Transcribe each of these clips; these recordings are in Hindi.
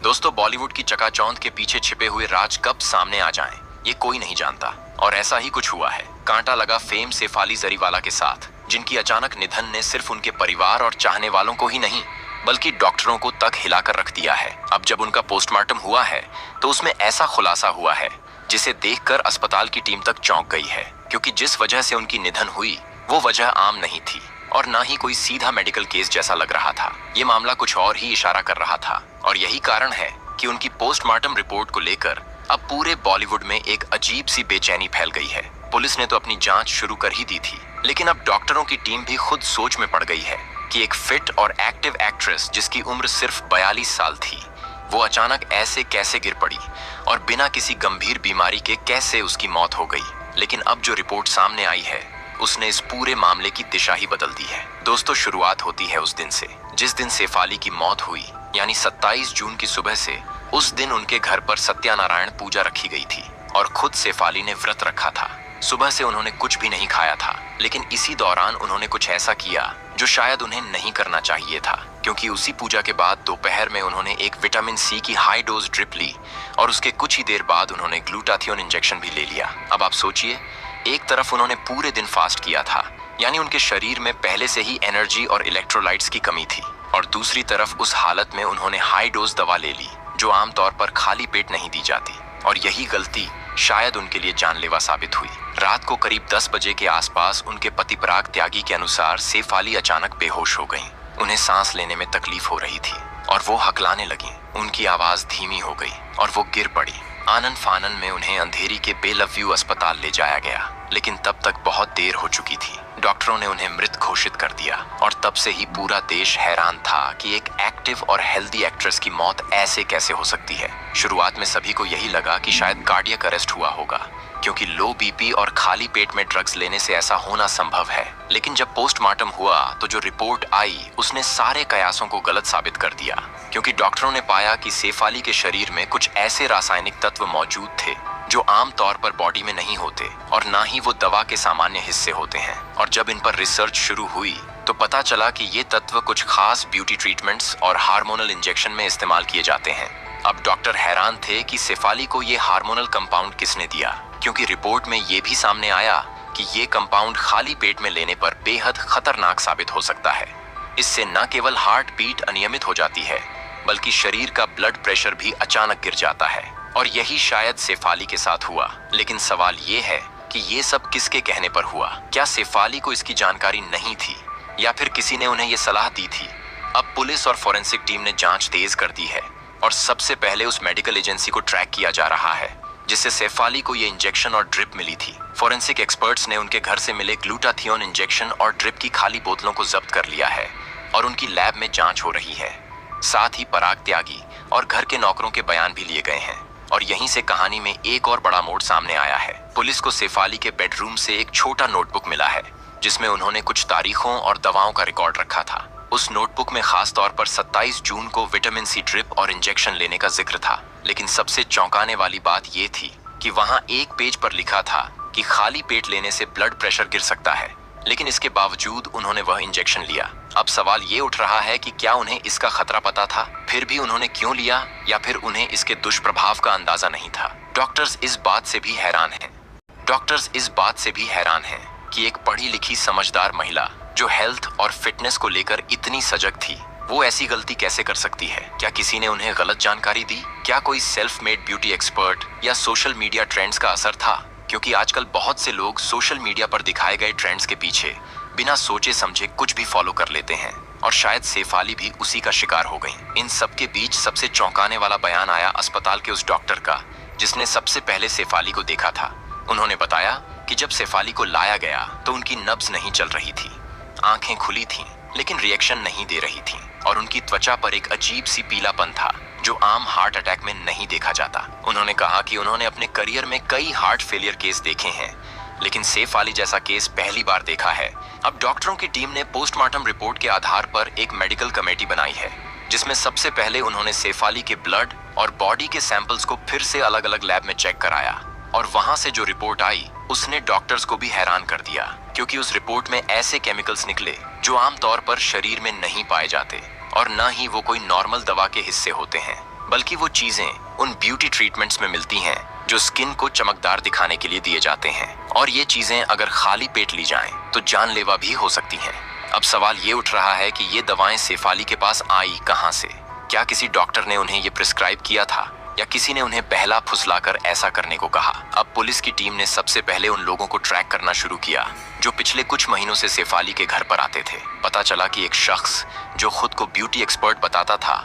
दोस्तों, बॉलीवुड की चकाचौंध के पीछे छिपे हुए राज कब सामने आ जाएं, ये कोई नहीं जानता। और ऐसा ही कुछ हुआ है। कांटा लगा फेम सैफ जरीवाला के साथ, जिनकी अचानक निधन ने सिर्फ उनके परिवार और चाहने वालों को ही नहीं बल्कि डॉक्टरों को तक हिलाकर रख दिया है। अब जब उनका पोस्टमार्टम हुआ है तो उसमें ऐसा खुलासा हुआ है जिसे देखकर अस्पताल की टीम तक चौंक गई है, क्योंकि जिस वजह से उनकी निधन हुई वो वजह आम नहीं थी और ना ही कोई सीधा मेडिकल केस जैसा लग रहा था। ये मामला कुछ और ही इशारा कर रहा था और यही कारण है कि उनकी पोस्टमार्टम रिपोर्ट को लेकर अब पूरे बॉलीवुड में एक अजीब सी बेचैनी फैल गई है। पुलिस ने तो अपनी जांच शुरू कर ही दी थी, लेकिन अब डॉक्टरों की टीम भी खुद सोच में पड़ गई है कि एक फिट और एक्टिव एक्ट्रेस जिसकी उम्र सिर्फ 42 साल थी, वो अचानक ऐसे कैसे गिर पड़ी और बिना किसी गंभीर बीमारी के कैसे उसकी मौत हो गई। लेकिन अब जो रिपोर्ट सामने आई है उसने इस पूरे मामले की दिशा ही बदल दी है। दोस्तों, शुरुआत होती है उस दिन से जिस दिन सैफ की मौत हुई, यानी 27 जून की सुबह से। उस दिन उनके घर पर सत्यनारायण पूजा रखी गई थी और खुद सैफ ने व्रत रखा था। सुबह से उन्होंने कुछ भी नहीं खाया था, लेकिन इसी दौरान उन्होंने कुछ ऐसा किया जो शायद उन्हें नहीं करना चाहिए था, क्योंकि उसी पूजा के बाद दोपहर में उन्होंने एक विटामिन सी की हाई डोज ड्रिप ली और उसके कुछ ही देर बाद उन्होंने ग्लूटाथियोन इंजेक्शन भी ले लिया। अब आप सोचिए, एक तरफ उन्होंने पूरे दिन फास्ट किया था, यानी उनके शरीर में पहले से ही एनर्जी और इलेक्ट्रोलाइट्स की कमी थी, और दूसरी तरफ उस हालत में उन्होंने हाई डोज दवा ले ली जो आमतौर पर खाली पेट नहीं दी जाती, और यही गलती शायद उनके लिए जानलेवा साबित हुई। रात को करीब 10 बजे के आसपास उनके पति पराग त्यागी के अनुसार सैफ अचानक बेहोश हो गईं। उन्हें सांस लेने में तकलीफ हो रही थी और वो हकलाने लगीं। उनकी आवाज धीमी हो गई और वो गिर पड़ी। आनन फानन में उन्हें अंधेरी के बेलव्यू अस्पताल ले जाया गया, लेकिन तब तक बहुत देर हो चुकी थी। डॉक्टरों ने उन्हें मृत घोषित कर दिया और तब से ही पूरा देश हैरान था कि एक एक्टिव और हेल्दी एक्ट्रेस की मौत ऐसे कैसे हो सकती है। शुरुआत में सभी को यही लगा कि शायद कार्डियक अरेस्ट हुआ होगा, क्योंकि लो बीपी और खाली पेट में ड्रग्स लेने से ऐसा होना संभव है। लेकिन जब पोस्टमार्टम हुआ तो जो रिपोर्ट आई उसने सारे कयासों को गलत साबित कर दिया, क्योंकि डॉक्टरों ने पाया कि सैफ के शरीर में कुछ ऐसे रासायनिक तत्व मौजूद थे जो आमतौर पर बॉडी में नहीं होते और ना ही वो दवा के सामान्य हिस्से होते हैं। और जब इन पर रिसर्च शुरू हुई तो पता चला कि ये तत्व कुछ खास ब्यूटी ट्रीटमेंट्स और हार्मोनल इंजेक्शन में इस्तेमाल किए जाते हैं। अब डॉक्टर हैरान थे कि सैफ को ये हार्मोनल कंपाउंड किसने दिया, क्योंकि रिपोर्ट में ये भी सामने आया कि ये कंपाउंड खाली पेट में लेने पर बेहद खतरनाक साबित हो सकता है। इससे न केवल हार्ट बीट अनियमित हो जाती है, बल्कि शरीर का ब्लड प्रेशर भी अचानक गिर जाता है, और यही शायद सैफ के साथ हुआ। लेकिन सवाल ये है कि ये सब किसके कहने पर हुआ? क्या सैफ को इसकी जानकारी नहीं थी या फिर किसी ने उन्हें ये सलाह दी थी? अब पुलिस और फोरेंसिक टीम ने जांच तेज कर दी है और सबसे पहले उस मेडिकल एजेंसी को ट्रैक किया जा रहा है जिससे सैफ को ये इंजेक्शन और ड्रिप मिली थी। फोरेंसिक एक्सपर्ट्स ने उनके घर से मिले ग्लूटाथियोन इंजेक्शन और ड्रिप की खाली बोतलों को जब्त कर लिया है और उनकी लैब में जांच हो रही है। साथ ही पराग त्यागी और घर के नौकरों के बयान भी लिए गए हैं, और यहीं से कहानी में एक और बड़ा मोड़ सामने आया है। पुलिस को सैफ के बेडरूम से एक छोटा नोटबुक मिला है जिसमें उन्होंने कुछ तारीखों और दवाओं का रिकॉर्ड रखा था। उस नोटबुक में खास तौर पर 27 जून को विटामिन सी ड्रिप और इंजेक्शन लेने का जिक्र था। लेकिन सबसे चौंकाने वाली बात ये थी कि वहां एक पेज पर लिखा था कि खाली पेट लेने से ब्लड प्रेशर गिर सकता है, लेकिन इसके बावजूद उन्होंने वह इंजेक्शन लिया। अब सवाल ये उठ रहा है कि क्या उन्हें इसका खतरा पता था, फिर भी उन्होंने क्यों लिया, या फिर उन्हें इसके दुष्प्रभाव का अंदाजा नहीं था। डॉक्टर्स इस बात से भी हैरान हैं कि एक पढ़ी लिखी समझदार महिला जो हेल्थ और फिटनेस को लेकर इतनी सजग थी, वो ऐसी गलती कैसे कर सकती है? क्या किसी ने उन्हें गलत जानकारी दी? क्या कोई सेल्फ मेड ब्यूटी एक्सपर्ट या सोशल मीडिया ट्रेंड्स का असर था? क्योंकि आजकल बहुत से लोग सोशल मीडिया पर दिखाए गए ट्रेंड्स के पीछे बिना सोचे समझे कुछ भी फॉलो कर लेते हैं, और शायद सैफ भी उसी का शिकार हो गईं। इन सब के बीच सबसे चौंकाने वाला बयान आया अस्पताल के उस डॉक्टर का जिसने सबसे पहले सैफ को देखा था। उन्होंने बताया कि जब सैफ को लाया गया तो उनकी नब्ज नहीं चल रही थी, आंखें खुली थीं लेकिन रिएक्शन नहीं दे रही थीं, और उनकी त्वचा पर एक अजीब सी पीलापन था जो आम हार्ट अटैक में नहीं देखा जाता। उन्होंने कहा कि उन्होंने अपने करियर में कई हार्ट फेलियर केस देखे हैं, लेकिन सैफ जैसा केस पहली बार देखा है। अब डॉक्टरों की टीम ने पोस्टमार्टम रिपोर्ट के आधार पर एक मेडिकल कमेटी बनाई है जिसमें सबसे पहले उन्होंने सैफ के ब्लड और बॉडी के सैंपल्स को फिर से अलग अलग लैब में चेक कराया, और वहां से जो रिपोर्ट आई उसने डॉक्टर्स को भी हैरान कर दिया, क्योंकि उस रिपोर्ट में ऐसे केमिकल्स निकले जो आमतौर पर शरीर में नहीं पाए जाते और न ही वो कोई नॉर्मल दवा के हिस्से होते हैं। बल्कि वो चीजें उन ब्यूटी ट्रीटमेंट्स में मिलती हैं जो स्किन को चमकदार दिखाने के लिए दिए जाते हैं, और ये चीजें अगर खाली पेट ली जाएं तो जानलेवा भी हो सकती हैं। अब सवाल ये उठ रहा है कि ये दवाएं शेफाली के पास आई कहां से? क्या किसी डॉक्टर ने उन्हें ये प्रिस्क्राइब किया था या किसी ने उन्हें बहला फुसलाकर ऐसा करने को कहा? अब पुलिस की टीम ने सबसे पहले उन लोगों को ट्रैक करना शुरू किया जो पिछले कुछ महीनों से शेफाली के घर पर आते थे। पता चला कि एक शख्स जो खुद को ब्यूटी एक्सपर्ट बताता था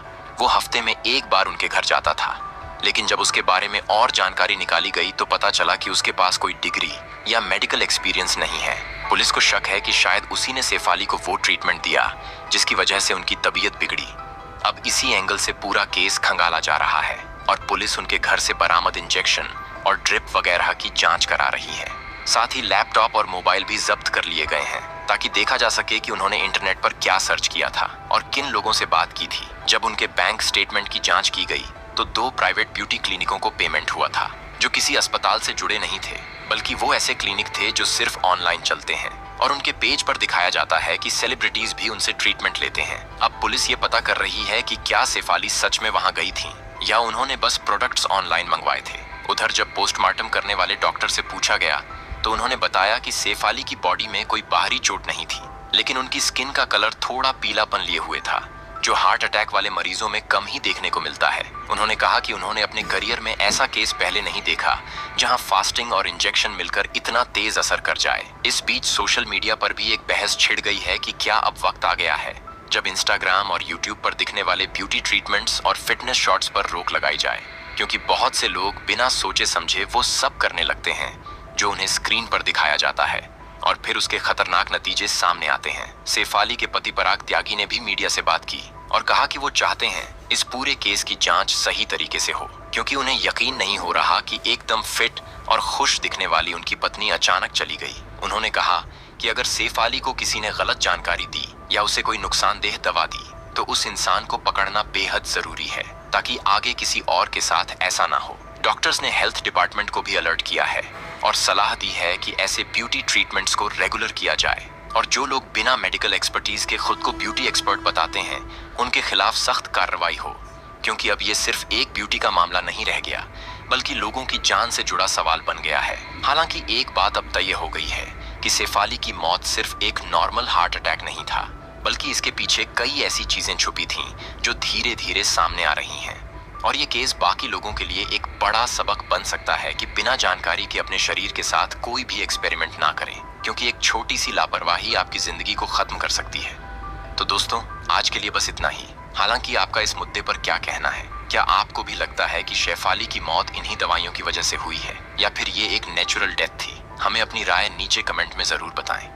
वो हफ्ते में एक बार उनके घर जाता था, लेकिन जब उसके बारे में और जानकारी निकाली गई तो पता चला कि उसके पास कोई डिग्री या मेडिकल एक्सपीरियंस नहीं है। पुलिस को शक है कि शायद उसी ने शेफाली को वो ट्रीटमेंट दिया जिसकी वजह से उनकी तबीयत बिगड़ी। अब इसी एंगल से पूरा केस खंगाला जा रहा है और पुलिस उनके घर से बरामद इंजेक्शन और ड्रिप वगैरह की जांच करा रही है। साथ ही लैपटॉप और मोबाइल भी जब्त कर लिए गए हैं ताकि देखा जा सके कि उन्होंने इंटरनेट पर क्या सर्च किया था और किन लोगों से बात की थी। जब उनके बैंक स्टेटमेंट की जांच की गई तो 2 प्राइवेट ब्यूटी क्लिनिकों को पेमेंट हुआ था जो किसी अस्पताल से जुड़े नहीं थे, बल्कि वो ऐसे क्लिनिक थे जो सिर्फ ऑनलाइन चलते हैं और उनके पेज पर दिखाया जाता है कि सेलिब्रिटीज भी उनसे ट्रीटमेंट लेते हैं। अब पुलिस ये पता कर रही है कि क्या शेफाली सच में वहां गई थी या उन्होंने बस प्रोडक्ट्स ऑनलाइन मंगवाए थे। उधर जब पोस्टमार्टम करने वाले डॉक्टर से पूछा गया तो उन्होंने बताया कि शेफाली की बॉडी में कोई बाहरी चोट नहीं थी, लेकिन उनकी स्किन का कलर थोड़ा पीलापन लिए हुए था जो हार्ट अटैक वाले मरीजों में कम ही देखने को मिलता है। उन्होंने कहा कि उन्होंने अपने करियर में ऐसा केस पहले नहीं देखा जहां फास्टिंग और इंजेक्शन मिलकर इतना तेज असर कर जाए। इस बीच सोशल मीडिया पर भी एक बहस छिड़ गई है कि क्या अब वक्त आ गया है जब इंस्टाग्राम और यूट्यूब पर दिखने वाले ब्यूटी ट्रीटमेंट्स और फिटनेस शॉट्स पर रोक लगाई जाए, क्योंकि बहुत से लोग बिना सोचे समझे वो सब करने लगते हैं जो उन्हें स्क्रीन पर दिखाया जाता है और फिर उसके खतरनाक नतीजे सामने आते हैं। शेफाली के पति पराग त्यागी ने भी मीडिया से बात की और कहा कि वो चाहते हैं इस पूरे केस की जांच सही तरीके से हो, क्योंकि उन्हें यकीन नहीं हो रहा कि एकदम फिट और खुश दिखने वाली उनकी पत्नी अचानक चली गई। उन्होंने कहा कि अगर शेफाली को किसी ने गलत जानकारी दी या उसे कोई नुकसानदेह दवा दी तो उस इंसान को पकड़ना बेहद जरूरी है ताकि आगे किसी और के साथ ऐसा ना हो। डॉक्टर्स ने हेल्थ डिपार्टमेंट को भी अलर्ट किया है और सलाह दी है कि ऐसे ब्यूटी ट्रीटमेंट्स को रेगुलर किया जाए और जो लोग बिना मेडिकल एक्सपर्टीज के खुद को ब्यूटी एक्सपर्ट बताते हैं उनके खिलाफ सख्त कार्रवाई हो, क्योंकि अब ये सिर्फ एक ब्यूटी का मामला नहीं रह गया बल्कि लोगों की जान से जुड़ा सवाल बन गया है। हालांकि एक बात अब तय हो गई है कि शेफाली की मौत सिर्फ एक नॉर्मल हार्ट अटैक नहीं था, बल्कि इसके पीछे कई ऐसी चीजें छुपी थीं जो धीरे धीरे सामने आ रही हैं। और ये केस बाकी लोगों के लिए एक बड़ा सबक बन सकता है कि बिना जानकारी के अपने शरीर के साथ कोई भी एक्सपेरिमेंट ना करें, क्योंकि एक छोटी सी लापरवाही आपकी जिंदगी को खत्म कर सकती है। तो दोस्तों, आज के लिए बस इतना ही। हालांकि आपका इस मुद्दे पर क्या कहना है? क्या आपको भी लगता है कि शेफाली की मौत इन्हीं दवाइयों की वजह से हुई है या फिर ये एक नेचुरल डेथ थी? हमें अपनी राय नीचे कमेंट में जरूर बताएं।